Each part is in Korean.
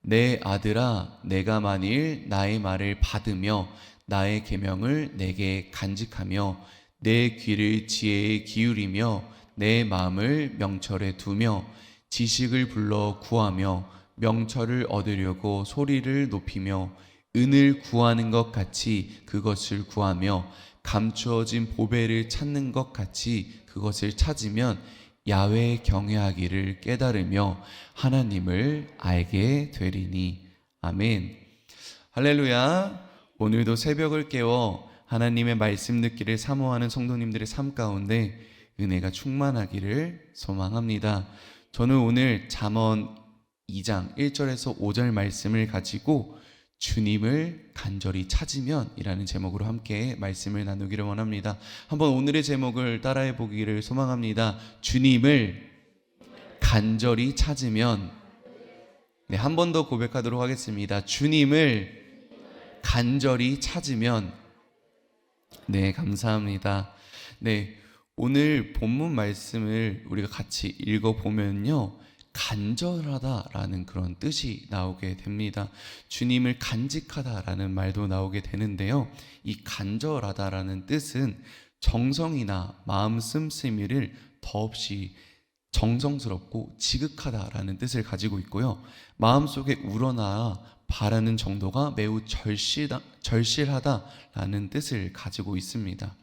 내 아들아, 내가 만일 나의 말을 받으며 나의 계명을 내게 간직하며 내 귀를 지혜에 기울이며 내 마음을 명철에 두며 지식을 불러 구하며 명철을 얻으려고 소리를 높이며 은을 구하는 것 같이 그것을 구하며 감추어진 보배를 찾는 것 같이 그것을 찾으면 야외 경외하기를 깨달으며 하나님을 알게 되리니. 아멘. 할렐루야. 오늘도 새벽을 깨워 하나님의 말씀 듣기를 사모하는 성도님들의 삶 가운데 은혜가 충만하기를 소망합니다. 저는 오늘 잠언 2장 1절에서 5절 말씀을 가지고 주님을 간절히 찾으면 이라는 제목으로 함께 말씀을 나누기를 원합니다. 한번 오늘의 제목을 따라해 보기를 소망합니다. 주님을 간절히 찾으면. 네, 한 번 더 고백하도록 하겠습니다. 주님을 간절히 찾으면. 네, 감사합니다. 네, 오늘 본문 말씀을 우리가 같이 읽어보면요, 간절하다라는 그런 뜻이 나오게 됩니다. 주님을 간직하다라는 말도 나오게 되는데요, 이 간절하다라는 뜻은 정성이나 마음 씀씀이를 더없이 정성스럽고 지극하다라는 뜻을 가지고 있고요, 마음속에 우러나 바라는 정도가 매우 절실하다라는 뜻을 가지고 있습니다.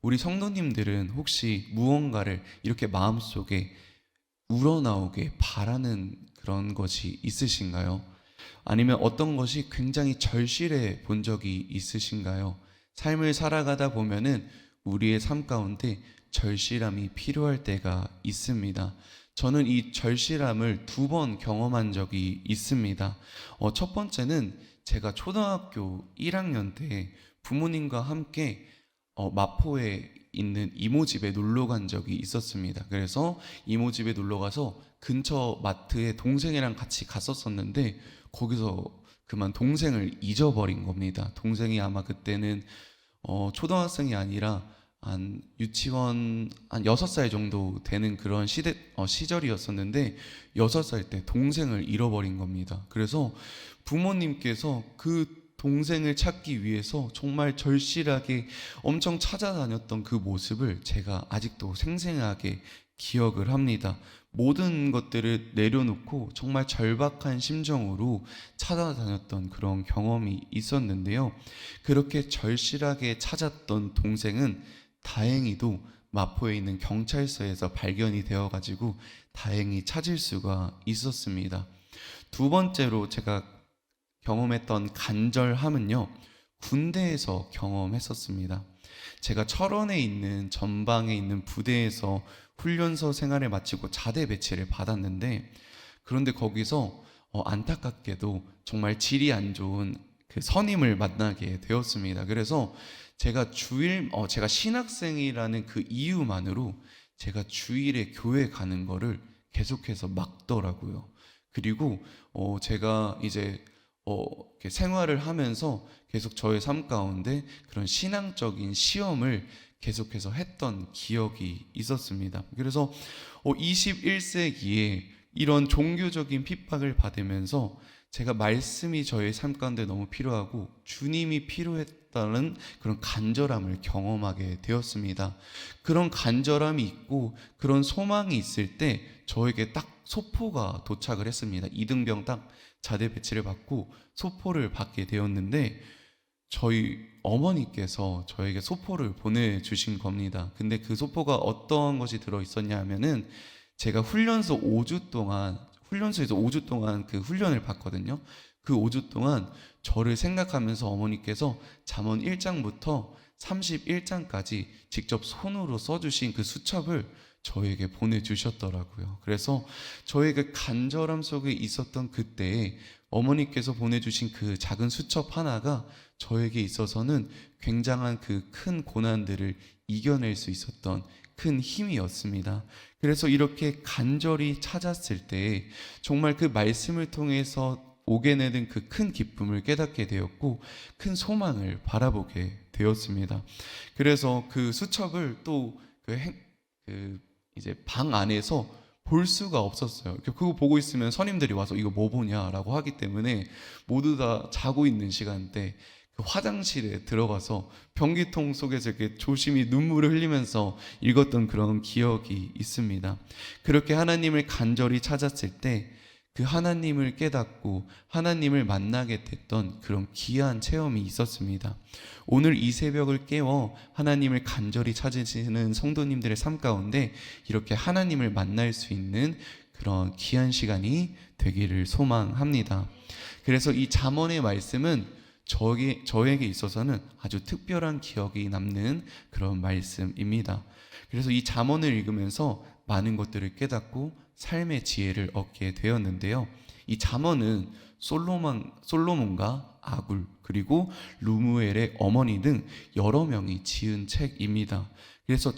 우리 성도님들은 혹시 무언가를 이렇게 마음속에 우러나오게 바라는 그런 것이 있으신가요? 아니면 어떤 것이 굉장히 절실해 본 적이 있으신가요? 삶을 살아가다 보면은 우리의 삶 가운데 절실함이 필요할 때가 있습니다. 저는 이 절실함을 2번 경험한 적이 있습니다. 첫 번째는 제가 초등학교 1학년 때 부모님과 함께 마포에 있는 이모 집에 놀러 간 적이 있었습니다. 그래서 이모 집에 놀러 가서 근처 마트에 동생이랑 같이 갔었는데 거기서 그만 동생을 잊어버린 겁니다. 동생이 아마 그때는 초등학생이 아니라 한 유치원 한 6살 정도 되는 그런 시절이었었는데 6살 때 동생을 잃어버린 겁니다. 그래서 부모님께서 그 동생을 찾기 위해서 정말 절실하게 엄청 찾아다녔던 그 모습을 제가 아직도 생생하게 기억을 합니다. 모든 것들을 내려놓고 정말 절박한 심정으로 찾아다녔던 그런 경험이 있었는데요, 그렇게 절실하게 찾았던 동생은 다행히도 마포에 있는 경찰서에서 발견이 되어가지고 다행히 찾을 수가 있었습니다. 2번째로 제가 경험했던 간절함은요, 군대에서 경험했었습니다. 제가 철원에 있는 전방에 있는 부대에서 훈련소 생활을 마치고 자대 배치를 받았는데, 그런데 거기서 안타깝게도 정말 질이 안 좋은 그 선임을 만나게 되었습니다. 그래서 제가 제가 신학생이라는 그 이유만으로 제가 주일에 교회 가는 거를 계속해서 막더라고요. 그리고 제가 이제 이렇게 생활을 하면서 계속 저의 삶 가운데 그런 신앙적인 시험을 계속해서 했던 기억이 있었습니다. 그래서 21세기에 이런 종교적인 핍박을 받으면서 제가 말씀이 저의 삶 가운데 너무 필요하고 주님이 필요했다는 그런 간절함을 경험하게 되었습니다. 그런 간절함이 있고 그런 소망이 있을 때 저에게 딱 소포가 도착을 했습니다. 2등병 딱 자대 배치를 받고 소포를 받게 되었는데 저희 어머니께서 저에게 소포를 보내주신 겁니다. 근데 그 소포가 어떤 것이 들어있었냐 하면은 제가 훈련소에서 5주 동안 그 훈련을 받거든요. 그 5주 동안 저를 생각하면서 어머니께서 잠언 1장부터 31장까지 직접 손으로 써주신 그 수첩을 저에게 보내주셨더라고요. 그래서 저의 그 간절함 속에 있었던 그때에 어머니께서 보내주신 그 작은 수첩 하나가 저에게 있어서는 굉장한 그 큰 고난들을 이겨낼 수 있었던 큰 힘이었습니다. 그래서 이렇게 간절히 찾았을 때 정말 그 말씀을 통해서 오게 되는 그 큰 기쁨을 깨닫게 되었고 큰 소망을 바라보게 되었습니다. 그래서 그 수첩을 또 이제 방 안에서 볼 수가 없었어요. 그거 보고 있으면 선임들이 와서 이거 뭐 보냐라고 하기 때문에 모두 다 자고 있는 시간대 그 화장실에 들어가서 변기통 속에서 이렇게 조심히 눈물을 흘리면서 읽었던 그런 기억이 있습니다. 그렇게 하나님을 간절히 찾았을 때 그 하나님을 깨닫고 하나님을 만나게 됐던 그런 귀한 체험이 있었습니다. 오늘 이 새벽을 깨워 하나님을 간절히 찾으시는 성도님들의 삶 가운데 이렇게 하나님을 만날 수 있는 그런 귀한 시간이 되기를 소망합니다. 그래서 이 잠언의 말씀은 저에게 있어서는 아주 특별한 기억이 남는 그런 말씀입니다. 그래서 이 잠언을 읽으면서 많은 것들을 깨닫고 삶의 지혜를 얻게 되었는데요. 이 잠언은 솔로몬과 아굴 그리고 루무엘의 어머니 등 여러 명이 지은 책입니다. 그래서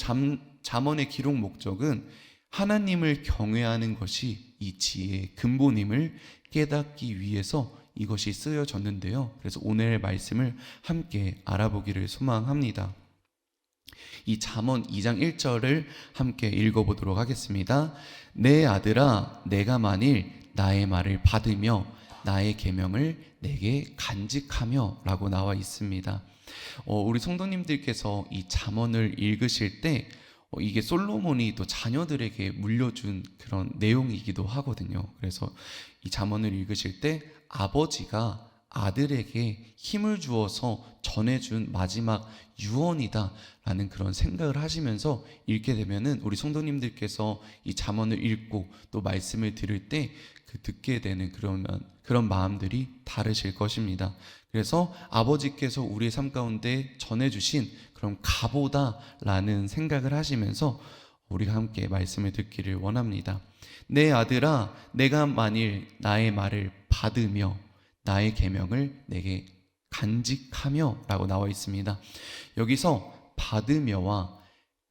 잠언의 기록 목적은 하나님을 경외하는 것이 이 지혜의 근본임을 깨닫기 위해서 이것이 쓰여졌는데요. 그래서 오늘의 말씀을 함께 알아보기를 소망합니다. 이 잠언 2장 1절을 함께 읽어보도록 하겠습니다. 내 아들아, 내가 만일 나의 말을 받으며 나의 계명을 내게 간직하며 라고 나와 있습니다. 우리 성도님들께서 이 잠언을 읽으실 때 이게 솔로몬이 또 자녀들에게 물려준 그런 내용이기도 하거든요. 그래서 이 잠언을 읽으실 때 아버지가 아들에게 힘을 주어서 전해준 마지막 유언이다 라는 그런 생각을 하시면서 읽게 되면은 우리 성도님들께서 이 잠언을 읽고 또 말씀을 들을 때 그 듣게 되는 그런 마음들이 다르실 것입니다. 그래서 아버지께서 우리의 삶 가운데 전해주신 그런 가보다 라는 생각을 하시면서 우리가 함께 말씀을 듣기를 원합니다. 내 아들아, 내가 만일 나의 말을 받으며 나의 계명을 내게 간직하며 라고 나와 있습니다. 여기서 받으며와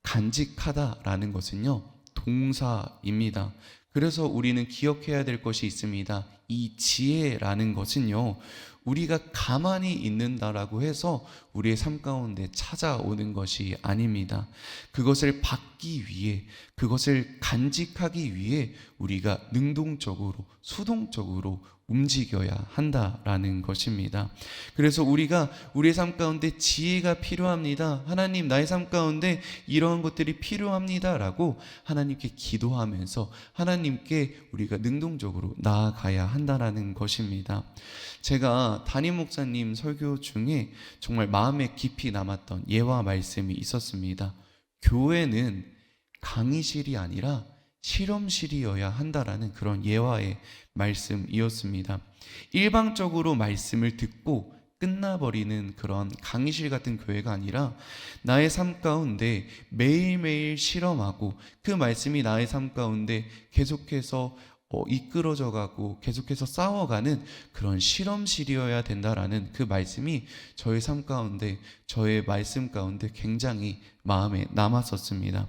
간직하다라는 것은요, 동사입니다. 그래서 우리는 기억해야 될 것이 있습니다. 이 지혜라는 것은요, 우리가 가만히 있는다라고 해서 우리의 삶 가운데 찾아오는 것이 아닙니다. 그것을 받기 위해, 그것을 간직하기 위해 우리가 능동적으로, 수동적으로 움직여야 한다라는 것입니다. 그래서 우리가 우리의 삶 가운데 지혜가 필요합니다. 하나님, 나의 삶 가운데 이러한 것들이 필요합니다 라고 하나님께 기도하면서 하나님께 우리가 능동적으로 나아가야 한다라는 것입니다. 제가 담임 목사님 설교 중에 정말 마음에 깊이 남았던 예화 말씀이 있었습니다. 교회는 강의실이 아니라 실험실이어야 한다라는 그런 예화의 말씀이었습니다. 일방적으로 말씀을 듣고 끝나버리는 그런 강의실 같은 교회가 아니라 나의 삶 가운데 매일매일 실험하고 그 말씀이 나의 삶 가운데 계속해서 이끌어져 가고 계속해서 싸워가는 그런 실험실이어야 된다라는 그 말씀이 저의 삶 가운데, 저의 말씀 가운데 굉장히 마음에 남았었습니다.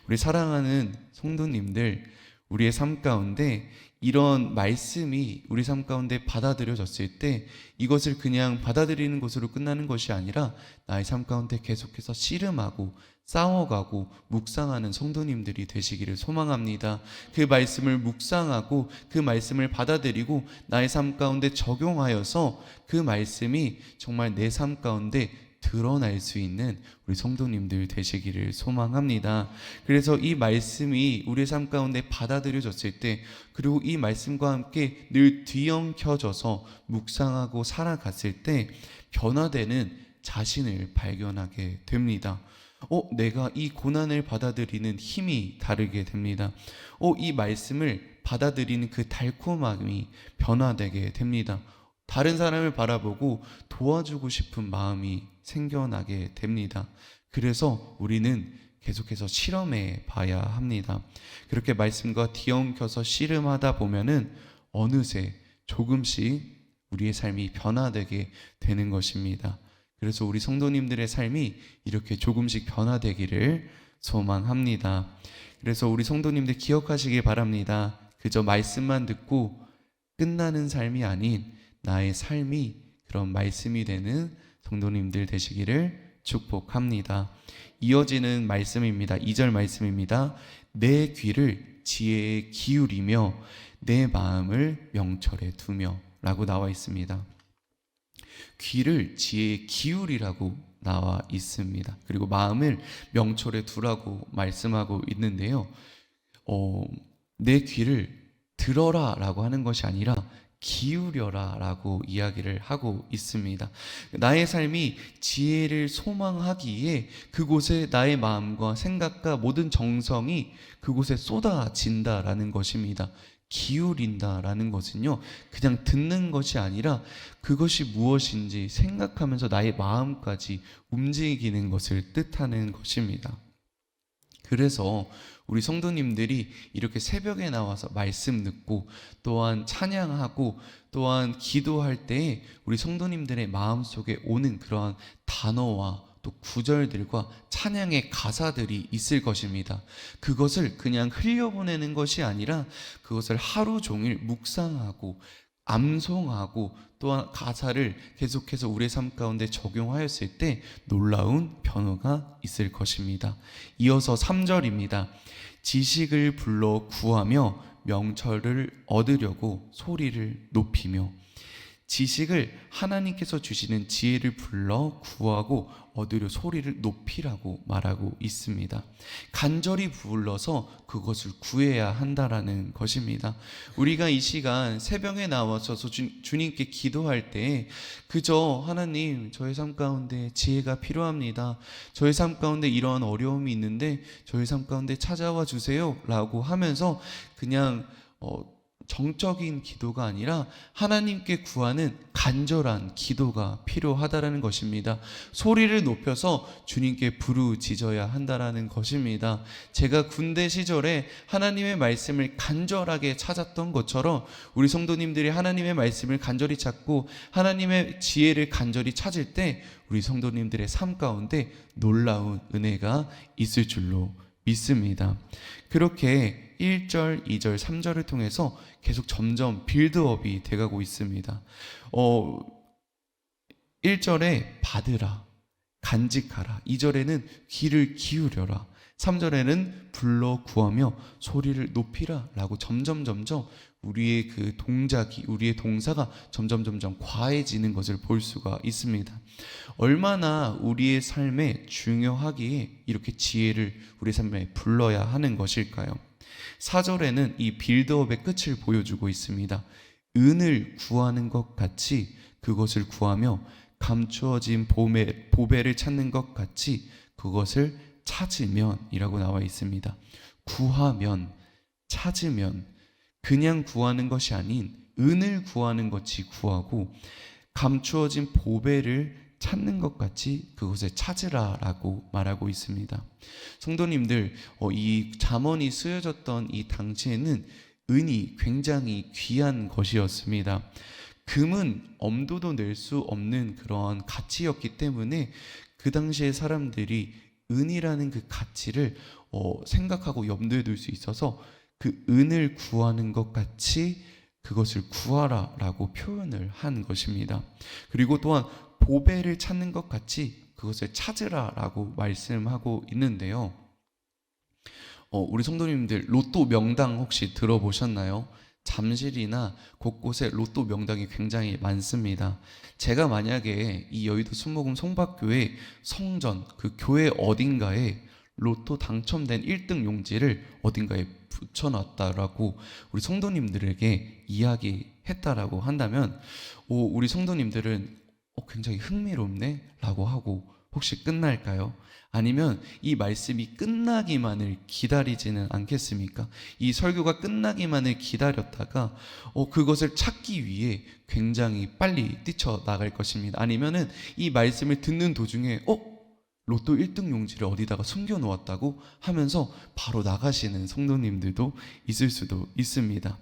우리 사랑하는 성도님들, 우리의 삶 가운데 이런 말씀이 우리 삶 가운데 받아들여졌을 때 이것을 그냥 받아들이는 것으로 끝나는 것이 아니라 나의 삶 가운데 계속해서 씨름하고 싸워가고 묵상하는 성도님들이 되시기를 소망합니다. 그 말씀을 묵상하고 그 말씀을 받아들이고 나의 삶 가운데 적용하여서 그 말씀이 정말 내 삶 가운데 드러날 수 있는 우리 성도님들 되시기를 소망합니다. 그래서 이 말씀이 우리의 삶 가운데 받아들여졌을 때, 그리고 이 말씀과 함께 늘 뒤엉켜져서 묵상하고 살아갔을 때 변화되는 자신을 발견하게 됩니다. 내가 이 고난을 받아들이는 힘이 다르게 됩니다. 이 말씀을 받아들이는 그 달콤함이 변화되게 됩니다. 다른 사람을 바라보고 도와주고 싶은 마음이 생겨나게 됩니다. 그래서 우리는 계속해서 실험해 봐야 합니다. 그렇게 말씀과 뒤엉켜서 씨름하다 보면은 어느새 조금씩 우리의 삶이 변화되게 되는 것입니다. 그래서 우리 성도님들의 삶이 이렇게 조금씩 변화되기를 소망합니다. 그래서 우리 성도님들 기억하시길 바랍니다. 그저 말씀만 듣고 끝나는 삶이 아닌 나의 삶이 그런 말씀이 되는 성도님들 되시기를 축복합니다. 이어지는 말씀입니다. 2절 말씀입니다. 내 귀를 지혜에 기울이며 내 마음을 명철에 두며 라고 나와 있습니다. 귀를 지혜에 기울이라고 나와 있습니다. 그리고 마음을 명철에 두라고 말씀하고 있는데요. 내 귀를 들어라 라고 하는 것이 아니라 기울여라 라고 이야기를 하고 있습니다. 나의 삶이 지혜를 소망하기에 그곳에 나의 마음과 생각과 모든 정성이 그곳에 쏟아진다라는 것입니다. 기울인다라는 것은요, 그냥 듣는 것이 아니라 그것이 무엇인지 생각하면서 나의 마음까지 움직이는 것을 뜻하는 것입니다. 그래서 우리 성도님들이 이렇게 새벽에 나와서 말씀 듣고 또한 찬양하고 또한 기도할 때 우리 성도님들의 마음속에 오는 그러한 단어와 또 구절들과 찬양의 가사들이 있을 것입니다. 그것을 그냥 흘려보내는 것이 아니라 그것을 하루 종일 묵상하고 암송하고 또한 가사를 계속해서 우리의 삶 가운데 적용하였을 때 놀라운 변화가 있을 것입니다. 이어서 3절입니다. 지식을 불러 구하며 명철을 얻으려고 소리를 높이며. 지식을 하나님께서 주시는 지혜를 불러 구하고 얻으려 소리를 높이라고 말하고 있습니다. 간절히 불러서 그것을 구해야 한다라는 것입니다. 우리가 이 시간 새벽에 나와서 주님께 기도할 때 그저 하나님, 저의 삶 가운데 지혜가 필요합니다. 저의 삶 가운데 이러한 어려움이 있는데 저의 삶 가운데 찾아와 주세요 라고 하면서 그냥 정적인 기도가 아니라 하나님께 구하는 간절한 기도가 필요하다라는 것입니다. 소리를 높여서 주님께 부르짖어야 한다라는 것입니다. 제가 군대 시절에 하나님의 말씀을 간절하게 찾았던 것처럼 우리 성도님들이 하나님의 말씀을 간절히 찾고 하나님의 지혜를 간절히 찾을 때 우리 성도님들의 삶 가운데 놀라운 은혜가 있을 줄로 믿습니다. 그렇게 1절, 2절, 3절을 통해서 계속 점점 빌드업이 돼가고 있습니다. 1절에 받으라, 간직하라. 2절에는 귀를 기울여라. 3절에는 불러 구하며 소리를 높이라 라고 점점 우리의 그 동작이, 우리의 동사가 점점 과해지는 것을 볼 수가 있습니다. 얼마나 우리의 삶에 중요하기에 이렇게 지혜를 우리 삶에 불러야 하는 것일까요? 4절에는 이 빌드업의 끝을 보여주고 있습니다. 은을 구하는 것 같이 그것을 구하며 감추어진 보배를 찾는 것 같이 그것을 찾으면 이라고 나와 있습니다. 구하면, 찾으면, 그냥 구하는 것이 아닌 은을 구하는 것이 구하고 감추어진 보배를 찾는 것 같이 그것을 찾으라 라고 말하고 있습니다. 성도님들, 이 잠언이 쓰여졌던 이 당시에는 은이 굉장히 귀한 것이었습니다. 금은 엄두도 낼 수 없는 그런 가치였기 때문에 그 당시에 사람들이 은이라는 그 가치를 생각하고 염두에 둘 수 있어서 그 은을 구하는 것 같이 그것을 구하라 라고 표현을 한 것입니다. 그리고 또한 보배를 찾는 것 같이 그것을 찾으라 라고 말씀하고 있는데요. 우리 성도님들 로또 명당 혹시 들어보셨나요? 잠실이나 곳곳에 로또 명당이 굉장히 많습니다. 제가 만약에 이 여의도 순복음 송박교회 성전 그 교회 어딘가에 로또 당첨된 1등 용지를 어딘가에 붙여놨다라고 우리 성도님들에게 이야기했다라고 한다면 우리 성도님들은 굉장히 흥미롭네 라고 하고 혹시 끝날까요? 아니면 이 말씀이 끝나기만을 기다리지는 않겠습니까? 이 설교가 끝나기만을 기다렸다가 그것을 찾기 위해 굉장히 빨리 뛰쳐나갈 것입니다. 아니면은 이 말씀을 듣는 도중에 로또 1등 용지를 어디다가 숨겨놓았다고 하면서 바로 나가시는 성도님들도 있을 수도 있습니다.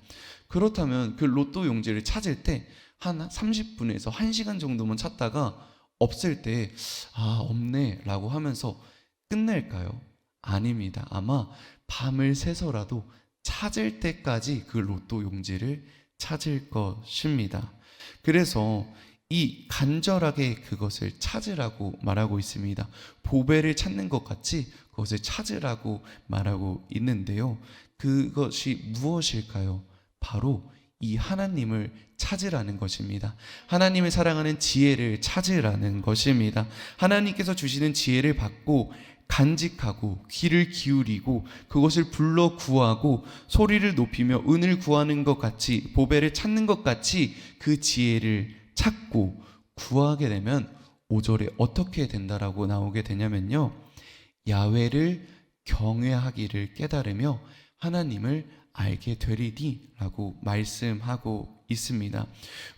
그렇다면 그 로또 용지를 찾을 때 한 30분에서 1시간 정도만 찾다가 없을 때 없네 라고 하면서 끝낼까요? 아닙니다. 아마 밤을 새서라도 찾을 때까지 그 로또 용지를 찾을 것입니다. 그래서 이 간절하게 그것을 찾으라고 말하고 있습니다. 보배를 찾는 것 같이 그것을 찾으라고 말하고 있는데요. 그것이 무엇일까요? 바로 이 하나님을 찾으라는 것입니다. 하나님을 사랑하는 지혜를 찾으라는 것입니다. 하나님께서 주시는 지혜를 받고 간직하고 귀를 기울이고 그것을 불러 구하고 소리를 높이며 은을 구하는 것 같이, 보배를 찾는 것 같이 그 지혜를 찾고 구하게 되면 5절에 어떻게 된다라고 나오게 되냐면요, 야훼를 경외하기를 깨달으며 하나님을 알게 되리니 라고 말씀하고 있습니다.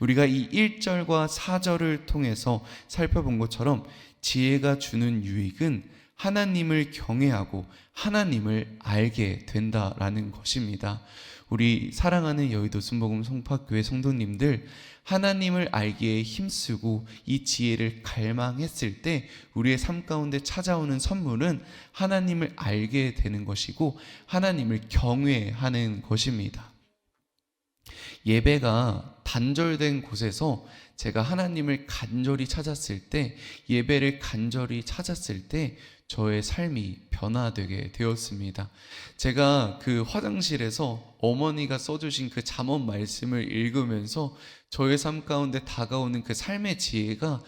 우리가 이 1절과 4절을 통해서 살펴본 것처럼 지혜가 주는 유익은 하나님을 경외하고 하나님을 알게 된다라는 것입니다. 우리 사랑하는 여의도 순복음 송파교회 성도님들, 하나님을 알기에 힘쓰고 이 지혜를 갈망했을 때 우리의 삶 가운데 찾아오는 선물은 하나님을 알게 되는 것이고 하나님을 경외하는 것입니다. 예배가 단절된 곳에서 제가 하나님을 간절히 찾았을 때, 예배를 간절히 찾았을 때 저의 삶이 변화되게 되었습니다. 제가 그 화장실에서 어머니가 써주신 그 잠언 말씀을 읽으면서 저의 삶 가운데 다가오는 그 삶의 지혜가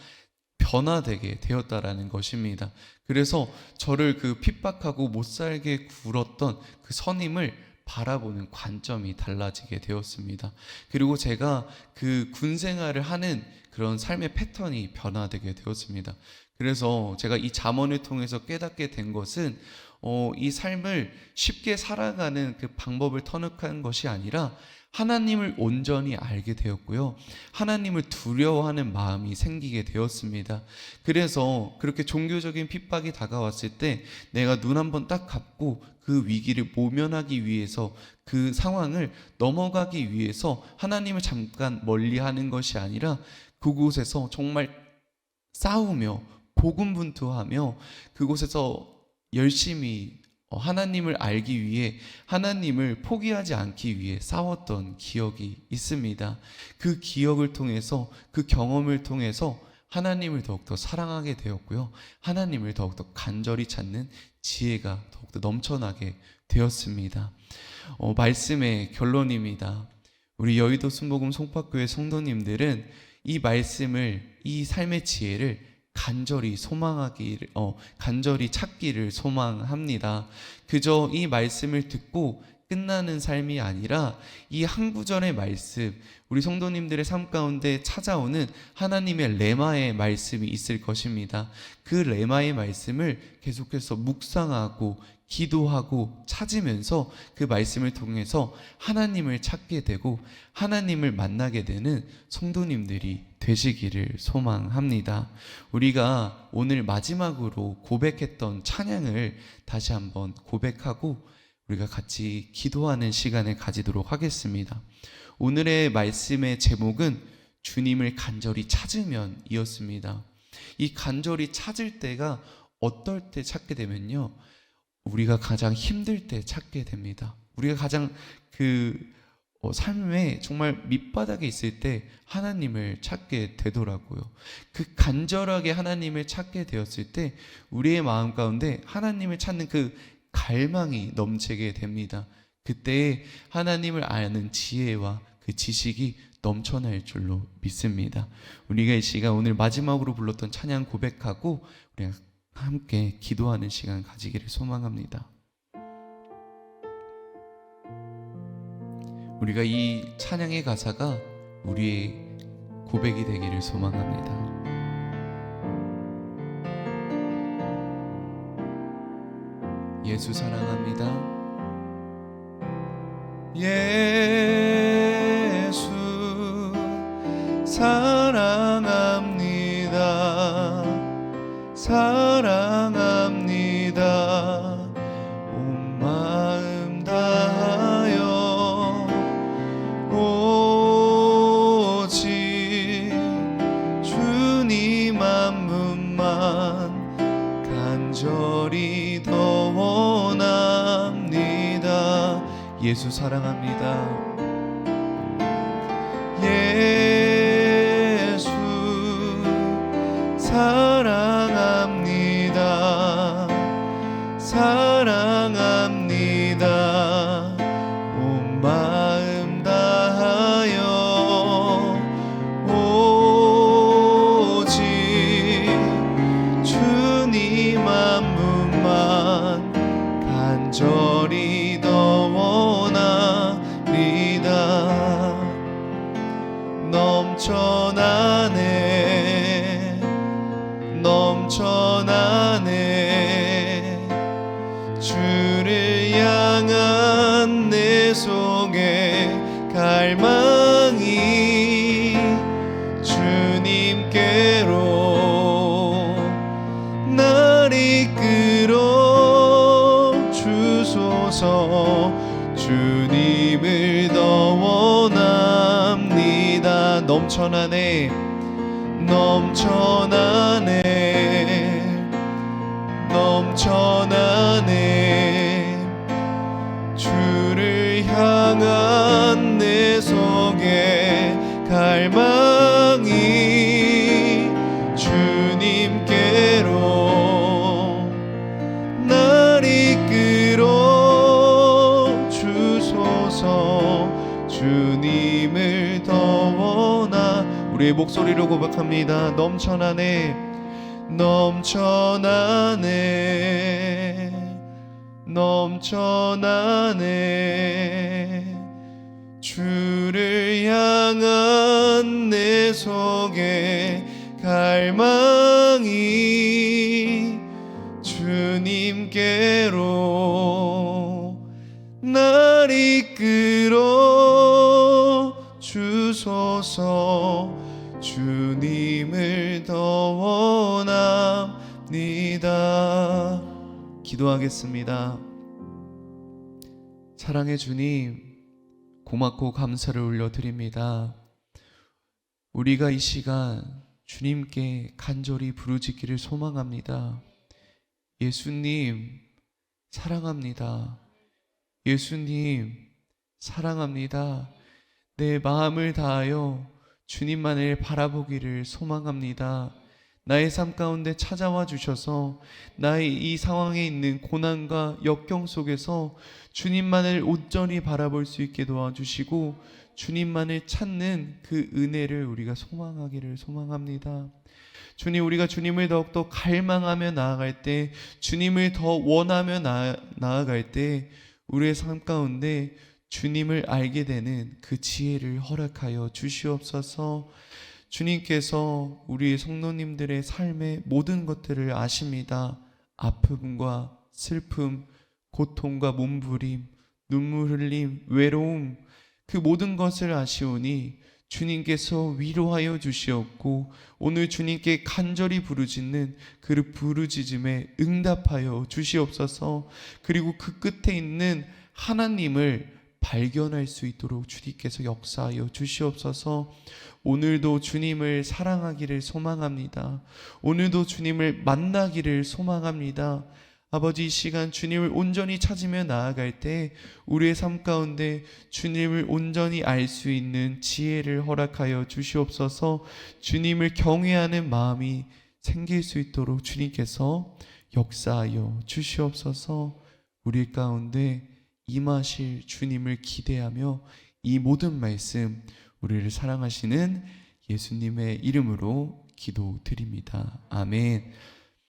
변화되게 되었다라는 것입니다. 그래서 저를 그 핍박하고 못 살게 굴었던 그 선임을 바라보는 관점이 달라지게 되었습니다. 그리고 제가 그 군 생활을 하는 그런 삶의 패턴이 변화되게 되었습니다. 그래서 제가 이 잠언을 통해서 깨닫게 된 것은 이 삶을 쉽게 살아가는 그 방법을 터득한 것이 아니라 하나님을 온전히 알게 되었고요, 하나님을 두려워하는 마음이 생기게 되었습니다. 그래서 그렇게 종교적인 핍박이 다가왔을 때 내가 눈 한번 딱 감고 그 위기를 모면하기 위해서, 그 상황을 넘어가기 위해서 하나님을 잠깐 멀리하는 것이 아니라 그곳에서 정말 싸우며 고군분투하며 그곳에서 열심히 하나님을 알기 위해, 하나님을 포기하지 않기 위해 싸웠던 기억이 있습니다. 그 기억을 통해서, 그 경험을 통해서 하나님을 더욱더 사랑하게 되었고요, 하나님을 더욱더 간절히 찾는 지혜가 더욱더 넘쳐나게 되었습니다. 말씀의 결론입니다. 우리 여의도 순복음 송파교회 성도님들은 이 말씀을, 이 삶의 지혜를 간절히 간절히 찾기를 소망합니다. 그저 이 말씀을 듣고 끝나는 삶이 아니라 이 한 구절의 말씀, 우리 성도님들의 삶 가운데 찾아오는 하나님의 레마의 말씀이 있을 것입니다. 그 레마의 말씀을 계속해서 묵상하고 기도하고 찾으면서 그 말씀을 통해서 하나님을 찾게 되고 하나님을 만나게 되는 성도님들이 되시기를 소망합니다. 우리가 오늘 마지막으로 고백했던 찬양을 다시 한번 고백하고 우리가 같이 기도하는 시간을 가지도록 하겠습니다. 오늘의 말씀의 제목은 주님을 간절히 찾으면 이었습니다. 이 간절히 찾을 때가 어떨 때 찾게 되면요, 우리가 가장 힘들 때 찾게 됩니다. 우리가 가장 삶에 정말 밑바닥에 있을 때 하나님을 찾게 되더라고요. 그 간절하게 하나님을 찾게 되었을 때 우리의 마음 가운데 하나님을 찾는 그 갈망이 넘치게 됩니다. 그때 하나님을 아는 지혜와 그 지식이 넘쳐날 줄로 믿습니다. 우리가 이 시간 오늘 마지막으로 불렀던 찬양 고백하고 우리가 함께 기도하는 시간 가지기를 소망합니다. 우리가 이 찬양의 가사가 우리의 고백이 되기를 소망합니다. 예수 사랑합니다. 예수 사랑합니다. 사랑합니다. 온 마음 다하여 오직 주님 한 분만 간절히 더 원합니다. 예수 사랑합니다. 예수 사랑합니다. 사랑합니다. 넘쳐나네 넘쳐나네 주를 향한 내 속에 갈망이 주님께로 날 이끌어 주소서 주님을 더 원합니다. 넘쳐나네 넘쳐나네 넘쳐나네 주를 향한 내 속에 갈망이 주님께로 날 이끌어 주소서 주님을 더 원하 우리의 목소리로 고백합니다. 넘쳐나네 넘쳐나네 넘쳐나네 주를 향한 내 속에 갈망이 주님께로 날 이끌어 주소서 주님을 더 원합니다. 기도하겠습니다. 사랑의 주님, 고맙고 감사를 올려드립니다. 우리가 이 시간 주님께 간절히 부르짖기를 소망합니다. 예수님 사랑합니다. 예수님 사랑합니다. 내 마음을 다하여 주님만을 바라보기를 소망합니다. 나의 삶 가운데 찾아와 주셔서 나의 이 상황에 있는 고난과 역경 속에서 주님만을 온전히 바라볼 수 있게 도와주시고 주님만을 찾는 그 은혜를 우리가 소망하기를 소망합니다. 주님, 우리가 주님을 더욱더 갈망하며 나아갈 때, 주님을 더 원하며 나아갈 때 우리의 삶 가운데 주님을 알게 되는 그 지혜를 허락하여 주시옵소서. 주님께서 우리 성도님들의 삶의 모든 것들을 아십니다. 아픔과 슬픔, 고통과 몸부림, 눈물 흘림, 외로움, 그 모든 것을 아시오니 주님께서 위로하여 주시옵고 오늘 주님께 간절히 부르짖는 그 부르짖음에 응답하여 주시옵소서. 그리고 그 끝에 있는 하나님을 발견할 수 있도록 주님께서 역사하여 주시옵소서. 오늘도 주님을 사랑하기를 소망합니다. 오늘도 주님을 만나기를 소망합니다. 아버지, 이 시간 주님을 온전히 찾으며 나아갈 때 우리의 삶 가운데 주님을 온전히 알 수 있는 지혜를 허락하여 주시옵소서. 주님을 경외하는 마음이 생길 수 있도록 주님께서 역사하여 주시옵소서. 우리 가운데 임하실 주님을 기대하며 이 모든 말씀 우리를 사랑하시는 예수님의 이름으로 기도드립니다. 아멘.